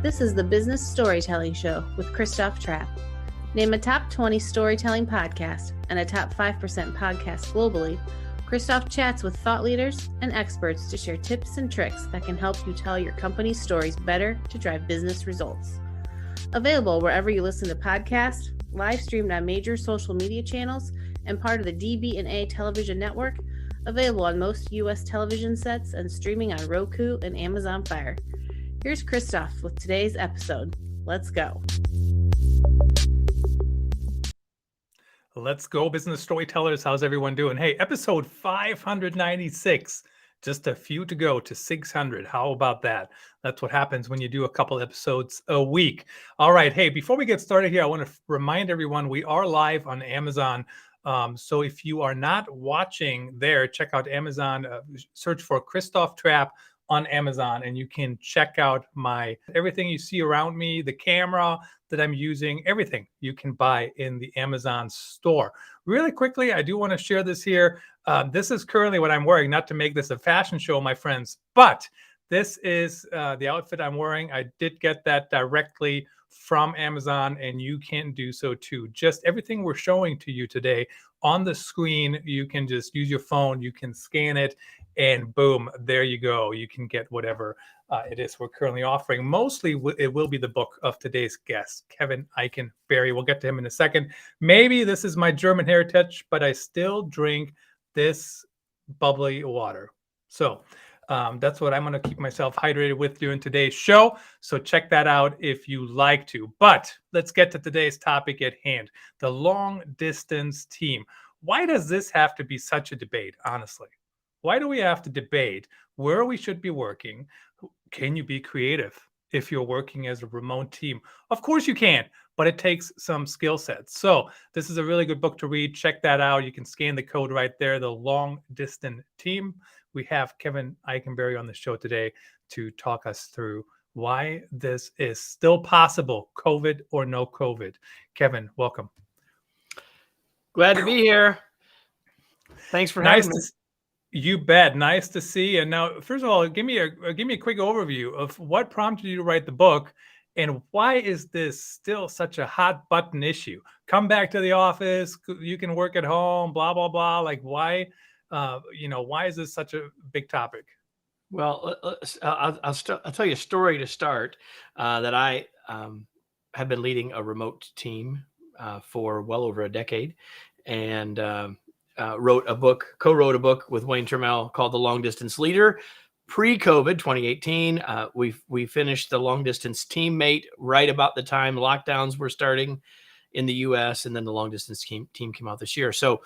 This is the Business Storytelling Show with Christoph Trapp. Name a top 20 storytelling podcast and a top 5% podcast globally. Christoph chats with thought leaders and experts to share tips and tricks that can help you tell your company's stories better to drive business results. Available wherever you listen to podcasts, live streamed on major social media channels, and part of the DB&A television network, available on most U.S. television sets and streaming on Roku and Amazon Fire. Here's Christoph with today's episode. Let's go. Let's go, business storytellers. How's everyone doing? Hey, episode 596. Just a few to go to 600. How about that? That's what happens when you do a couple episodes a week. All right. Hey, before we get started here, I want to remind everyone we are live on Amazon. So if you are not watching there, check out Amazon. Search for Christoph Trapp on Amazon, and you can check out everything you see around me, the camera that I'm using, everything you can buy in the Amazon store. Really quickly, I do want to share this here. This is currently what I'm wearing, not to make this a fashion show, my friends, but this is the outfit I'm wearing. I did get that directly from Amazon, and you can do so too. Just everything we're showing to you today on the screen, you can just use your phone, you can scan it, and boom, there you go. You can get whatever it is we're currently offering. Mostly it will be the book of today's guest, Kevin Eikenberry. We'll get to him in a second. Maybe this is my German heritage, but I still drink this bubbly water. So that's what I'm going to keep myself hydrated with during today's show. So check that out if you like to. But let's get to today's topic at hand, the long distance team. Why does this have to be such a debate, honestly? Why do we have to debate where we should be working? Can you be creative if you're working as a remote team? Of course you can, but it takes some skill sets. So this is a really good book to read. Check that out. You can scan the code right there, the long distance team. We have Kevin Eikenberry on the show today to talk us through why this is still possible, COVID or no COVID. Kevin, welcome. Glad to be here. Thanks for having me. You bet. Nice to see you. Now, first of all, give me a quick overview of what prompted you to write the book, and why is this still such a hot button issue? Come back to the office. You can work at home. Blah blah blah. Like why? Why is this such a big topic? Well, I'll tell you a story to start. That I have been leading a remote team for well over a decade, and co-wrote a book with Wayne Trammell called The Long Distance Leader. Pre-COVID 2018, we finished The Long Distance Teammate right about the time lockdowns were starting in the U.S., and then the Long Distance team came out this year. So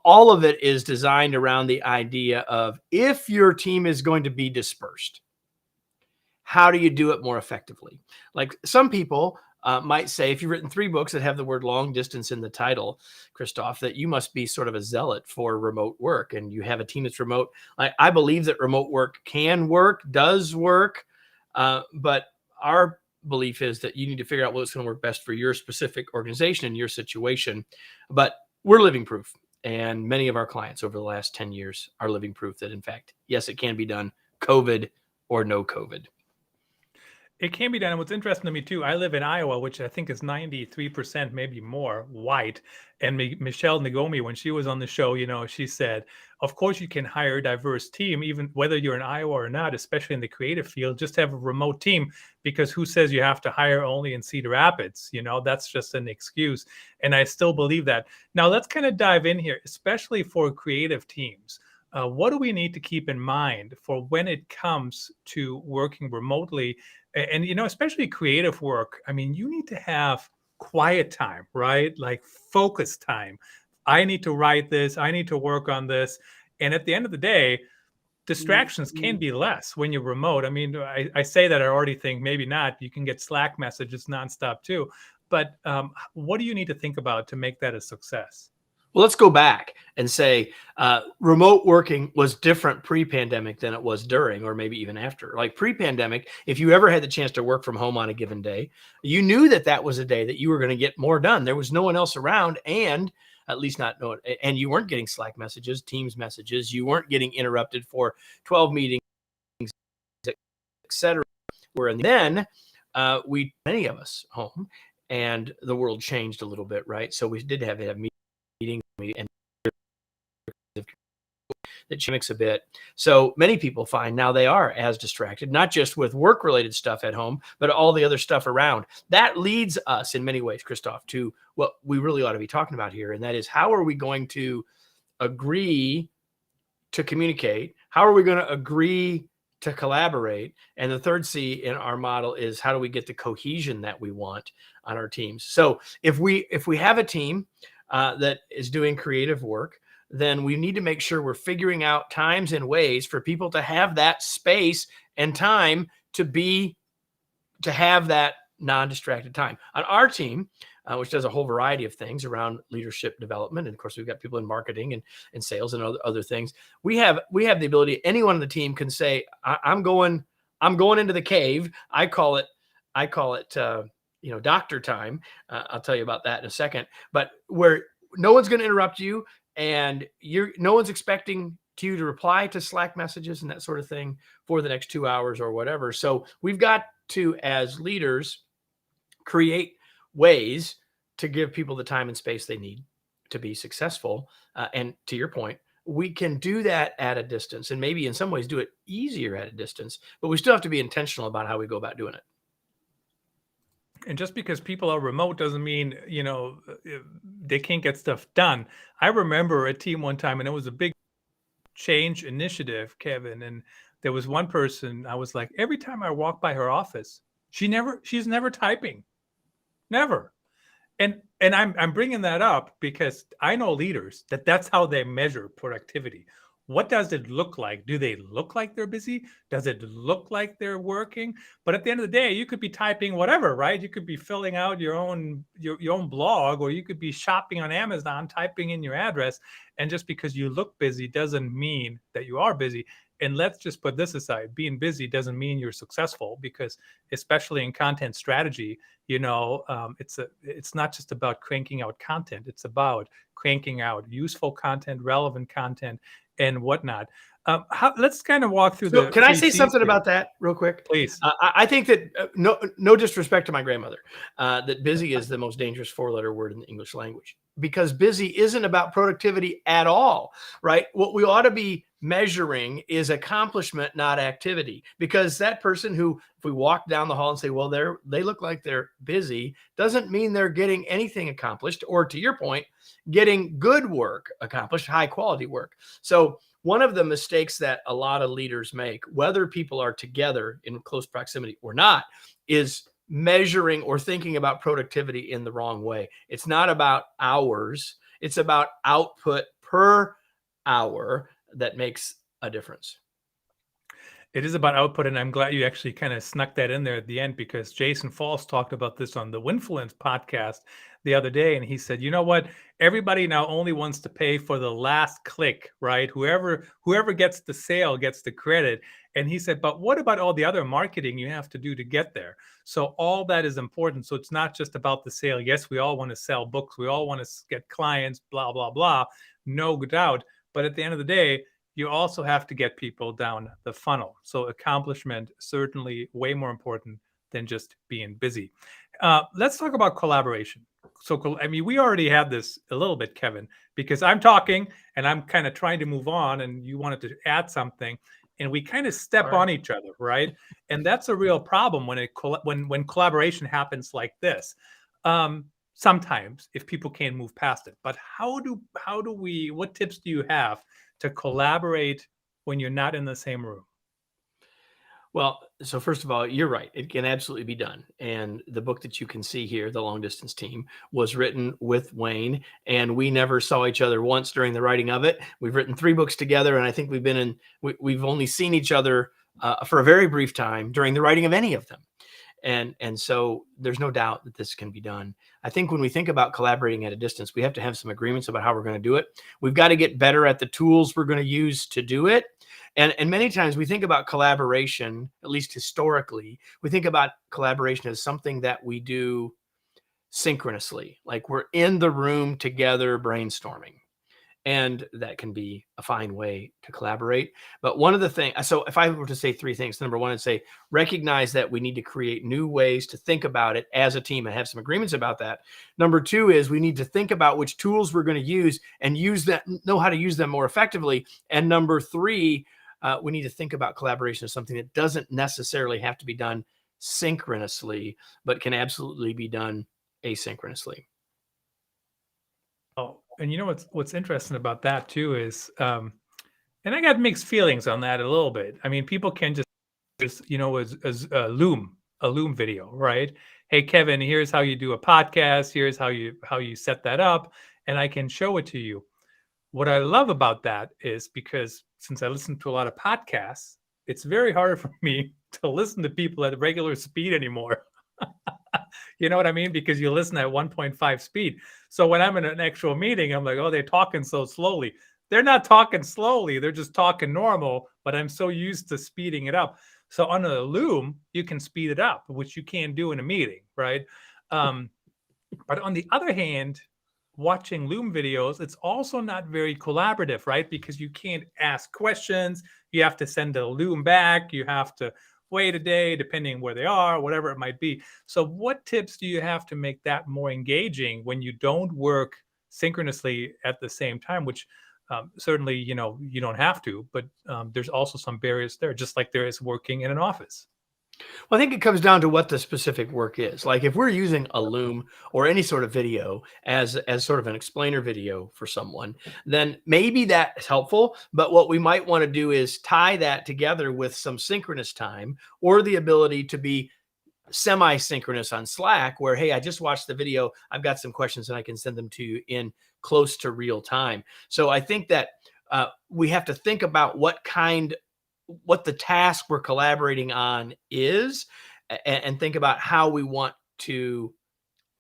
all of it is designed around the idea of, if your team is going to be dispersed, how do you do it more effectively? Like some people might say, if you've written 3 books that have the word long distance in the title, Christoph, that you must be sort of a zealot for remote work, and you have a team that's remote. I believe that remote work can work, does work, but our belief is that you need to figure out what's going to work best for your specific organization and your situation. But we're living proof, and many of our clients over the last 10 years are living proof that, in fact, yes, it can be done, COVID or no COVID. It can be done. And what's interesting to me too, I live in Iowa, which I think is 93%, maybe more, white. And Michelle Nagomi, when she was on the show, she said, of course you can hire a diverse team, even whether you're in Iowa or not, especially in the creative field, just have a remote team, because who says you have to hire only in Cedar Rapids? That's just an excuse. And I still believe that. Now let's kind of dive in here, especially for creative teams. What do we need to keep in mind for when it comes to working remotely? And, especially creative work, I mean, you need to have quiet time, right? Like focus time. I need to write this. I need to work on this. And at the end of the day, distractions can be less when you're remote. I mean, I say that, I already think maybe not. You can get Slack messages nonstop too. But what do you need to think about to make that a success? Well, let's go back and say remote working was different pre-pandemic than it was during, or maybe even after. Like pre-pandemic, if you ever had the chance to work from home on a given day, you knew that was a day that you were going to get more done. There was no one else around, and at least not knowing, and you weren't getting Slack messages, Teams messages. You weren't getting interrupted for 12 meetings, etc. Then many of us home, and the world changed a little bit, right? So we did have to have meetings, and that mix a bit. So many people find now they are as distracted, not just with work-related stuff at home, but all the other stuff around. That leads us in many ways, Christoph, to what we really ought to be talking about here. And that is, how are we going to agree to communicate? How are we going to agree to collaborate? And the third C in our model is, how do we get the cohesion that we want on our teams? So if we have a team that is doing creative work, then we need to make sure we're figuring out times and ways for people to have that space and time to have that non-distracted time. On our team, which does a whole variety of things around leadership development, and of course we've got people in marketing and sales and other things. We have the ability. Anyone on the team can say, "I'm going into the cave." I call it doctor time. I'll tell you about that in a second. But where no one's going to interrupt you, and no one's expecting you to reply to Slack messages and that sort of thing for the next 2 hours or whatever. So we've got to, as leaders, create ways to give people the time and space they need to be successful. And to your point, we can do that at a distance, and maybe in some ways do it easier at a distance, but we still have to be intentional about how we go about doing it. And just because people are remote doesn't mean, they can't get stuff done. I remember a team one time, and it was a big change initiative, Kevin. And there was one person, I was like, every time I walk by her office, she's never typing, never. And I'm bringing that up because I know leaders that's how they measure productivity. What does it look like? Do they look like they're busy? Does it look like they're working? But at the end of the day, you could be typing whatever, right? You could be filling out your own blog, or you could be shopping on Amazon, typing in your address. And just because you look busy doesn't mean that you are busy. And let's just put this aside. Being busy doesn't mean you're successful, because especially in content strategy, it's not just about cranking out content. It's about cranking out useful content, relevant content, and whatnot. Let's kind of walk through Can I say something about that real quick? Please. I think that no disrespect to my grandmother, that busy is the most dangerous 4-letter word in the English language, because busy isn't about productivity at all, right? What we ought to be measuring is accomplishment, not activity, because that person who, if we walk down the hall and say, well, they look like they're busy, doesn't mean they're getting anything accomplished, or to your point, getting good work accomplished, high quality work. So one of the mistakes that a lot of leaders make, whether people are together in close proximity or not, is measuring or thinking about productivity in the wrong way. It's not about hours. It's about output per hour that makes a difference. It is about output, and I'm glad you actually kind of snuck that in there at the end, because Jason Falls talked about this on the Winfluence podcast the other day, and he said, you know what? Everybody now only wants to pay for the last click, right? Whoever gets the sale gets the credit. And he said, but what about all the other marketing you have to do to get there? So all that is important. So it's not just about the sale. Yes, we all want to sell books. We all want to get clients, blah, blah, blah. No doubt. But at the end of the day, you also have to get people down the funnel. So accomplishment, certainly way more important than just being busy. Let's talk about collaboration. So, I mean, we already had this a little bit, Kevin, because I'm talking and I'm kind of trying to move on, and you wanted to add something, and we kind of step on each other, right? And that's a real problem when collaboration happens like this. Sometimes, if people can't move past it. But what tips do you have to collaborate when you're not in the same room? Well, so first of all, you're right. It can absolutely be done. And the book that you can see here, The Long Distance Team, was written with Wayne, and we never saw each other once during the writing of it. We've written 3 books together, and I think we've only seen each other for a very brief time during the writing of any of them. And so there's no doubt that this can be done. I think when we think about collaborating at a distance, we have to have some agreements about how we're going to do it. We've got to get better at the tools we're going to use to do it. And many times we think about collaboration, at least historically, we think about collaboration as something that we do synchronously, like we're in the room together brainstorming. And that can be a fine way to collaborate. But one of the things, so if I were to say three things, number one, I'd say recognize that we need to create new ways to think about it as a team and have some agreements about that. Number two is we need to think about which tools we're going to use and use that, know how to use them more effectively. And number three, we need to think about collaboration as something that doesn't necessarily have to be done synchronously, but can absolutely be done asynchronously. Oh, and you know what's interesting about that too is, and I got mixed feelings on that a little bit. I mean, people can just as a Loom video, right? Hey, Kevin, here's how you do a podcast. Here's how you set that up, and I can show it to you. What I love about that is because since I listen to a lot of podcasts, it's very hard for me to listen to people at regular speed anymore. You know what I mean? Because you listen at 1.5 speed. So when I'm in an actual meeting, I'm like, oh, they're talking so slowly. They're not talking slowly. They're just talking normal, but I'm so used to speeding it up. So on a Loom, you can speed it up, which you can't do in a meeting, right? But on the other hand, watching Loom videos, it's also not very collaborative, right? Because you can't ask questions. You have to send a Loom back. You have to wait a day, depending where they are, whatever it might be. So what tips do you have to make that more engaging when you don't work synchronously at the same time, which certainly, you don't have to, but there's also some barriers there, just like there is working in an office. Well, I think it comes down to what the specific work is. Like if we're using a Loom or any sort of video as sort of an explainer video for someone, then maybe that's helpful. But what we might want to do is tie that together with some synchronous time or the ability to be semi-synchronous on Slack where, hey, I just watched the video. I've got some questions and I can send them to you in close to real time. So I think that we have to think about what the task we're collaborating on is, and think about how we want to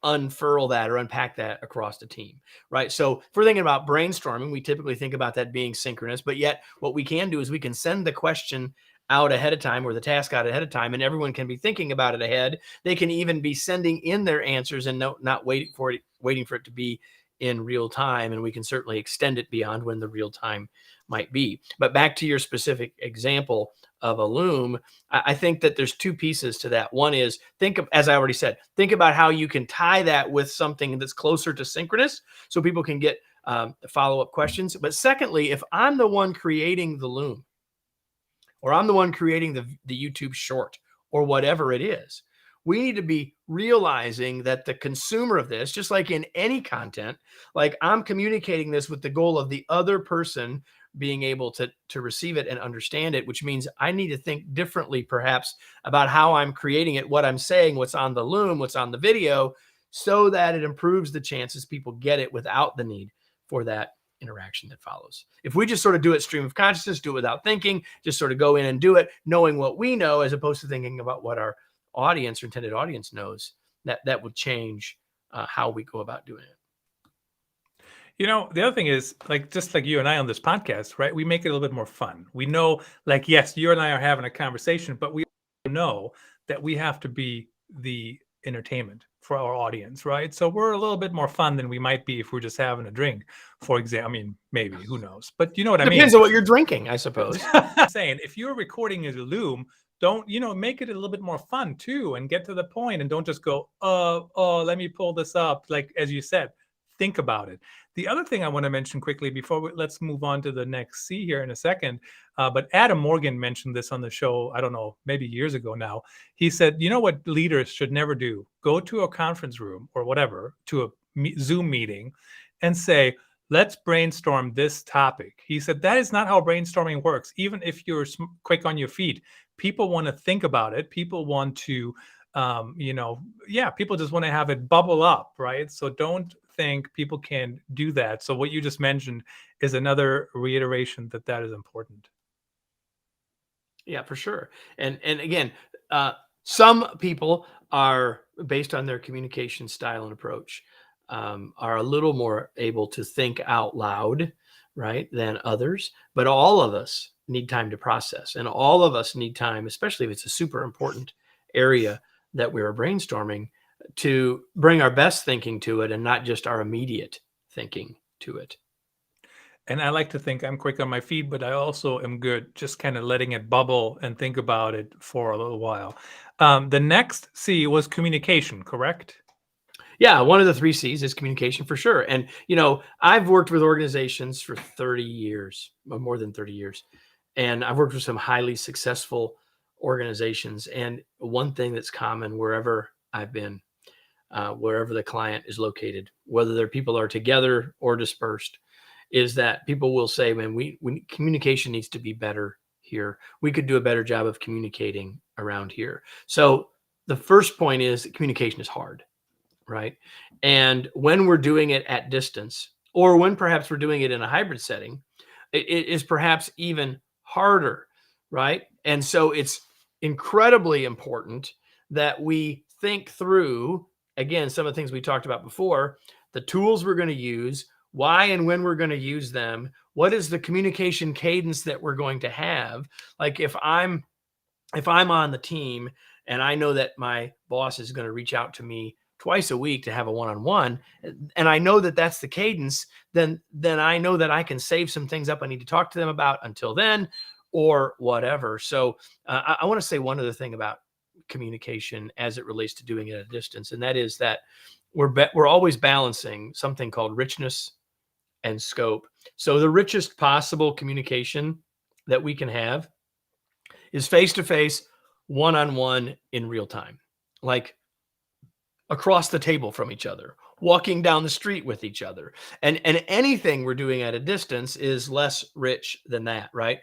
unfurl that or unpack that across the team, right? So if we're thinking about brainstorming, we typically think about that being synchronous, but yet what we can do is we can send the question out ahead of time or the task out ahead of time, and everyone can be thinking about it ahead. They can even be sending in their answers and not waiting for it to be in real time. And we can certainly extend it beyond when the real time might be. But back to your specific example of a Loom, I think that there's two pieces to that. One is as I already said, think about how you can tie that with something that's closer to synchronous so people can get follow-up questions. But secondly, if I'm the one creating the Loom or I'm the one creating the YouTube short or whatever it is, we need to be realizing that the consumer of this, just like in any content, like I'm communicating this with the goal of the other person being able to receive it and understand it, which means I need to think differently perhaps about how I'm creating it, what I'm saying, what's on the Loom, what's on the video, so that it improves the chances people get it without the need for that interaction that follows. If we just sort of do it stream of consciousness, do it without thinking, just sort of go in and do it, knowing what we know, as opposed to thinking about what our audience or intended audience knows, that would change how we go about doing it. The other thing is, just like you and I on this podcast, right? We make it a little bit more fun. We know, yes, you and I are having a conversation, but we know that we have to be the entertainment for our audience, right? So we're a little bit more fun than we might be if we're just having a drink, for example. I mean, maybe, who knows? But you know what I mean? Depends on what you're drinking, I suppose. I'm saying, if you're recording as a Loom, don't, make it a little bit more fun too, and get to the point, and don't just go, oh, let me pull this up. Like, as you said, think about it. The other thing I want to mention quickly before let's move on to the next C here in a second. But Adam Morgan mentioned this on the show, I don't know, maybe years ago now. He said, you know what leaders should never do? Go to a conference room or whatever, to a Zoom meeting, and say, let's brainstorm this topic. He said, that is not how brainstorming works. Even if you're quick on your feet, people want to think about it. People want to, people just want to have it bubble up, right? So don't think people can do that. So what you just mentioned is another reiteration that is important. Yeah, for sure. And again, some people are, based on their communication style and approach, are a little more able to think out loud, right, than others. But all of us need time to process, and all of us need time, especially if it's a super important area that we are brainstorming, to bring our best thinking to it and not just our immediate thinking to it. And I like to think I'm quick on my feet, but I also am good just kind of letting it bubble and think about it for a little while. The next C was communication, correct? Yeah, one of the 3 C's is communication for sure. And, I've worked with organizations for 30 years, or more than 30 years. And I've worked with some highly successful organizations. And one thing that's common wherever I've been, wherever the client is located, whether their people are together or dispersed, is that people will say, man, we communication needs to be better here. We could do a better job of communicating around here. So the first point is communication is hard, right? And when we're doing it at distance, or when perhaps we're doing it in a hybrid setting, it is perhaps even harder, right? And so it's incredibly important that we think through, again, some of the things we talked about before, the tools we're going to use, why and when we're going to use them, what is the communication cadence that we're going to have. Like if I'm on the team and I know that my boss is going to reach out to me twice a week to have a one-on-one, and I know that that's the cadence, then I know that I can save some things up I need to talk to them about until then, or whatever. So I want to say one other thing about communication as it relates to doing it at a distance, and that is that we're always balancing something called richness and scope. So the richest possible communication that we can have is face-to-face, one-on-one in real time, like across the table from each other, walking down the street with each other. And anything we're doing at a distance is less rich than that, right?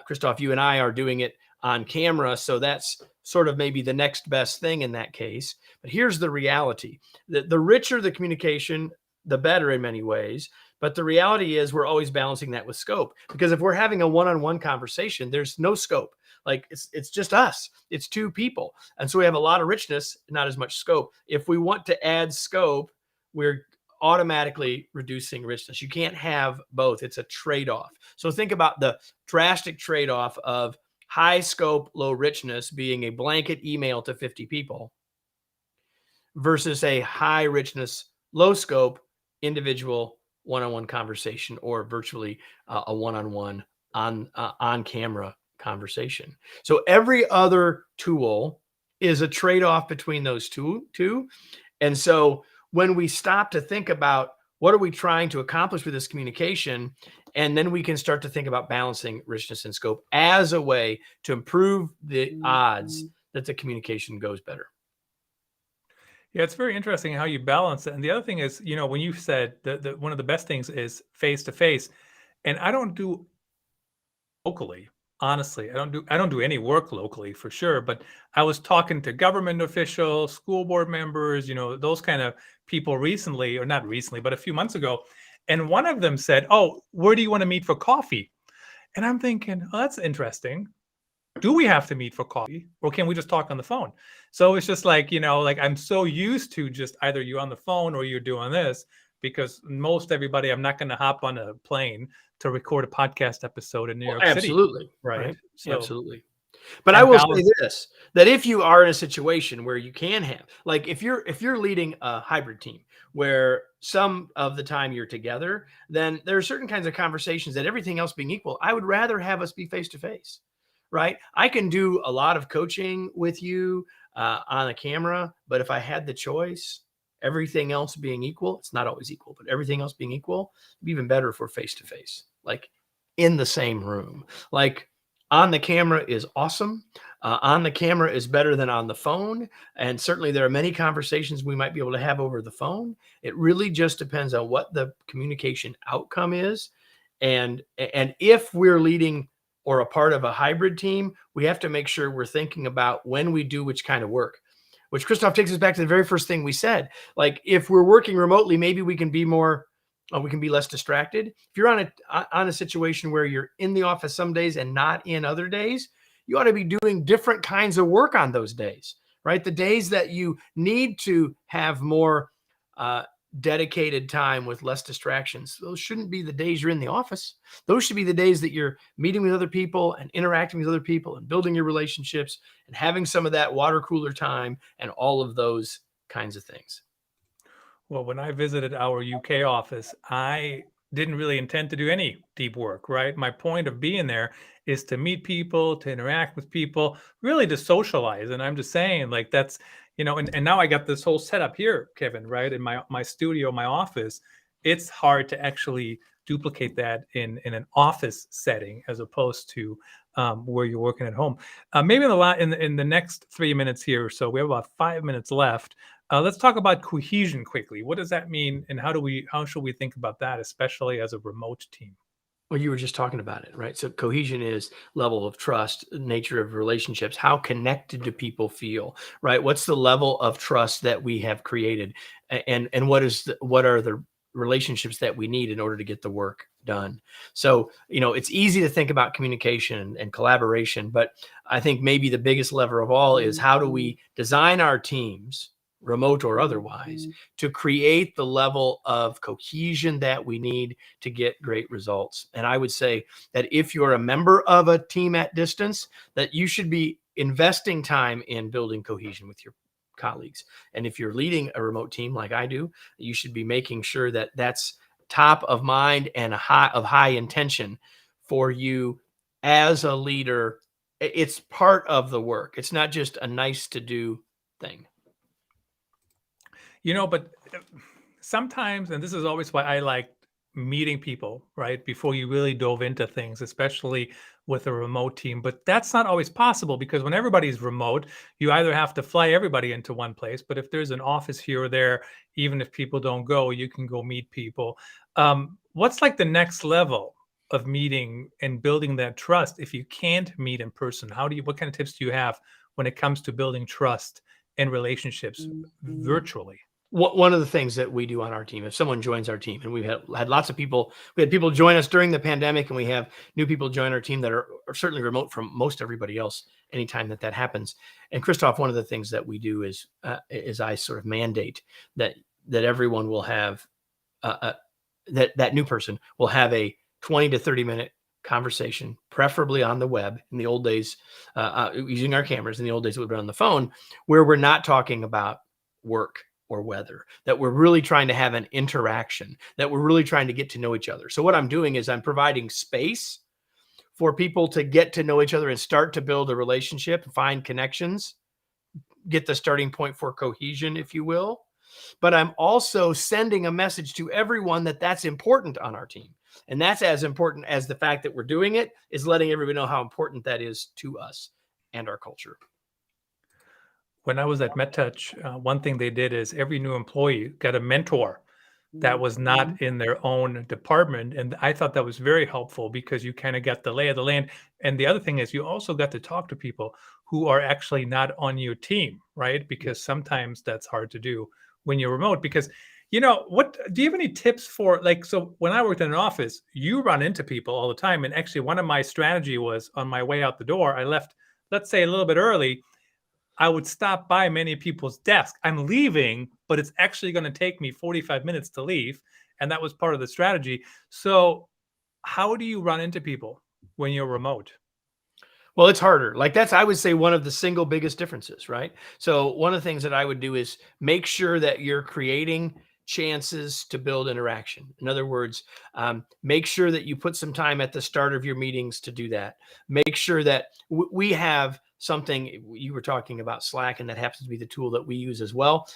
Christoph, you and I are doing it on camera, so that's sort of maybe the next best thing in that case. But here's the reality. The richer the communication, the better in many ways. But the reality is we're always balancing that with scope, because if we're having a one-on-one conversation, there's no scope. Like it's just us. It's 2 people. And so we have a lot of richness, not as much scope. If we want to add scope, we're automatically reducing richness. You can't have both. It's a trade-off. So think about the drastic trade-off of high scope, low richness being a blanket email to 50 people versus a high richness, low scope, individual one-on-one conversation, or virtually a one-on-one on camera conversation. So every other tool is a trade-off between those two. And so when we stop to think about what are we trying to accomplish with this communication, and then we can start to think about balancing richness and scope as a way to improve the odds that the communication goes better. Yeah, it's very interesting how you balance it. And the other thing is, when you said that one of the best things is face to face, and I don't do locally. Honestly, I don't do any work locally for sure, but I was talking to government officials, school board members, those kind of people recently, or not recently, but a few months ago. And one of them said, "Oh, where do you want to meet for coffee?" And I'm thinking, "Oh, that's interesting. Do we have to meet for coffee, or can we just talk on the phone?" So it's just like, like I'm so used to just either you on the phone or you're doing this, because most everybody, I'm not going to hop on a plane to record a podcast episode in New York City. Absolutely. Right. So, absolutely. But I will say this, that if you are in a situation where you can have, like if you're leading a hybrid team where some of the time you're together, then there are certain kinds of conversations that, everything else being equal, I would rather have us be face to face, right? I can do a lot of coaching with you on a camera, but if I had the choice, everything else being equal, it's not always equal, but everything else being equal, it'd be even better if we're face to face, like in the same room. Like on the camera is awesome. On the camera is better than on the phone. And certainly there are many conversations we might be able to have over the phone. It really just depends on what the communication outcome is. And if we're leading or a part of a hybrid team, we have to make sure we're thinking about when we do which kind of work. Which, Christoph, takes us back to the very first thing we said. Like if we're working remotely, maybe we can be less distracted. If you're on a situation where you're in the office some days and not in other days, you ought to be doing different kinds of work on those days, right? The days that you need to have more dedicated time with less distractions, those shouldn't be the days you're in the office. Those should be the days that you're meeting with other people and interacting with other people and building your relationships and having some of that water cooler time and all of those kinds of things. Well, when I visited our UK office, I didn't really intend to do any deep work, right? My point of being there is to meet people, to interact with people, really to socialize. And I'm just saying, like, that's, and now I got this whole setup here, Kevin, right? In my studio, my office. It's hard to actually duplicate that in an office setting as opposed to where you're working at home. Maybe in the next 3 minutes here or so, we have about 5 minutes left. Let's talk about cohesion quickly. What does that mean, and how should we think about that, especially as a remote team? Well, you were just talking about it, right? So cohesion is level of trust, nature of relationships, how connected do people feel, right? What's the level of trust that we have created, and what are the relationships that we need in order to get the work done? So, it's easy to think about communication and collaboration, but I think maybe the biggest lever of all is how do we design our teams, remote or otherwise, to create the level of cohesion that we need to get great results. And I would say that if you're a member of a team at distance, that you should be investing time in building cohesion with your colleagues. And if you're leading a remote team like I do, you should be making sure that that's top of mind and high intention for you as a leader. It's part of the work. It's not just a nice to do thing. But sometimes, and this is always why I like meeting people, right? Before you really dove into things, especially with a remote team. But that's not always possible because when everybody's remote, you either have to fly everybody into one place, but if there's an office here or there, even if people don't go, you can go meet people. What's like the next level of meeting and building that trust if you can't meet in person? What kind of tips do you have when it comes to building trust and relationships virtually? One of the things that we do on our team, if someone joins our team, and we've had lots of people, we had people join us during the pandemic, and we have new people join our team that are certainly remote from most everybody else anytime that happens. And Christoph, one of the things that we do is I sort of mandate that everyone will have that new person will have a 20 to 30 minute conversation, preferably on the web. In the old days, using our cameras. In the old days, it would be on the phone, where we're not talking about work or weather, that we're really trying to have an interaction, that we're really trying to get to know each other. So what I'm doing is I'm providing space for people to get to know each other and start to build a relationship, find connections, get the starting point for cohesion, if you will. But I'm also sending a message to everyone that that's important on our team. And that's as important as the fact that we're doing it, is letting everybody know how important that is to us and our culture. When I was at MedTouch, one thing they did is every new employee got a mentor that was not in their own department. And I thought that was very helpful because you kind of got the lay of the land. And the other thing is you also got to talk to people who are actually not on your team, right? Because sometimes that's hard to do when you're remote. Because, what do you have any tips for, so when I worked in an office, you run into people all the time. And actually one of my strategy was on my way out the door, I left, let's say a little bit early, I would stop by many people's desks. I'm leaving, but it's actually going to take me 45 minutes to leave. And that was part of the strategy. So how do you run into people when you're remote? Well, it's harder. That's, I would say, one of the single biggest differences, right? So one of the things that I would do is make sure that you're creating chances to build interaction. In other words, make sure that you put some time at the start of your meetings to do that. Make sure that we have something. You were talking about Slack, and that happens to be the tool that we use as well.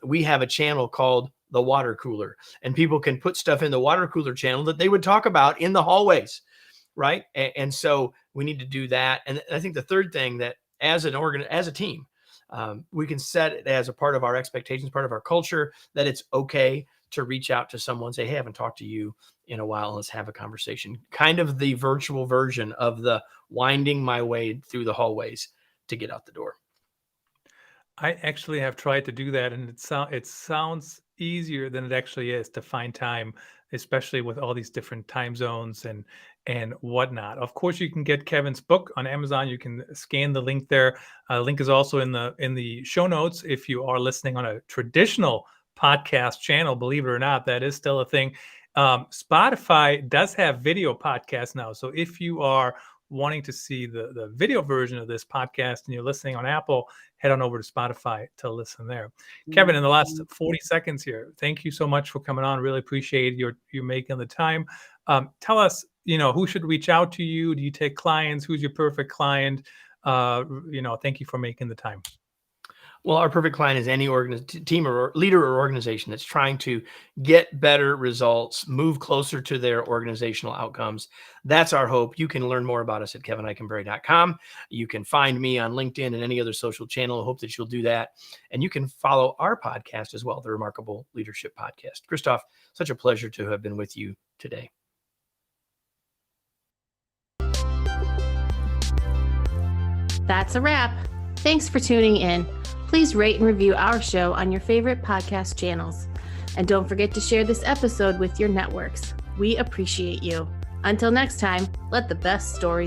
We have a channel called the water cooler, and people can put stuff in the water cooler channel that they would talk about in the hallways, right? And so we need to do that. And I think the third thing, that as a team, we can set it as a part of our expectations, part of our culture, that it's okay to reach out to someone, say, hey, I haven't talked to you in a while. Let's have a conversation. Kind of the virtual version of the winding my way through the hallways to get out the door. I actually have tried to do that, and it sounds easier than it actually is to find time, especially with all these different time zones and whatnot. Of course, you can get Kevin's book on Amazon. You can scan the link there. Link is also in the show notes. If you are listening on a traditional podcast channel, believe it or not, that is still a thing. Spotify does have video podcasts now. So if you are wanting to see the video version of this podcast and you're listening on Apple, head on over to Spotify to listen there. Kevin, in the last 40 seconds here, thank you so much for coming on. Really appreciate you making the time. Tell us, who should reach out to you? Do you take clients? Who's your perfect client? Thank you for making the time. Well, our perfect client is any team or leader or organization that's trying to get better results, move closer to their organizational outcomes. That's our hope. You can learn more about us at kevineikenberry.com. You can find me on LinkedIn and any other social channel. I hope that you'll do that. And you can follow our podcast as well, the Remarkable Leadership Podcast. Christoph, such a pleasure to have been with you today. That's a wrap. Thanks for tuning in. Please rate and review our show on your favorite podcast channels. And don't forget to share this episode with your networks. We appreciate you. Until next time, let the best stories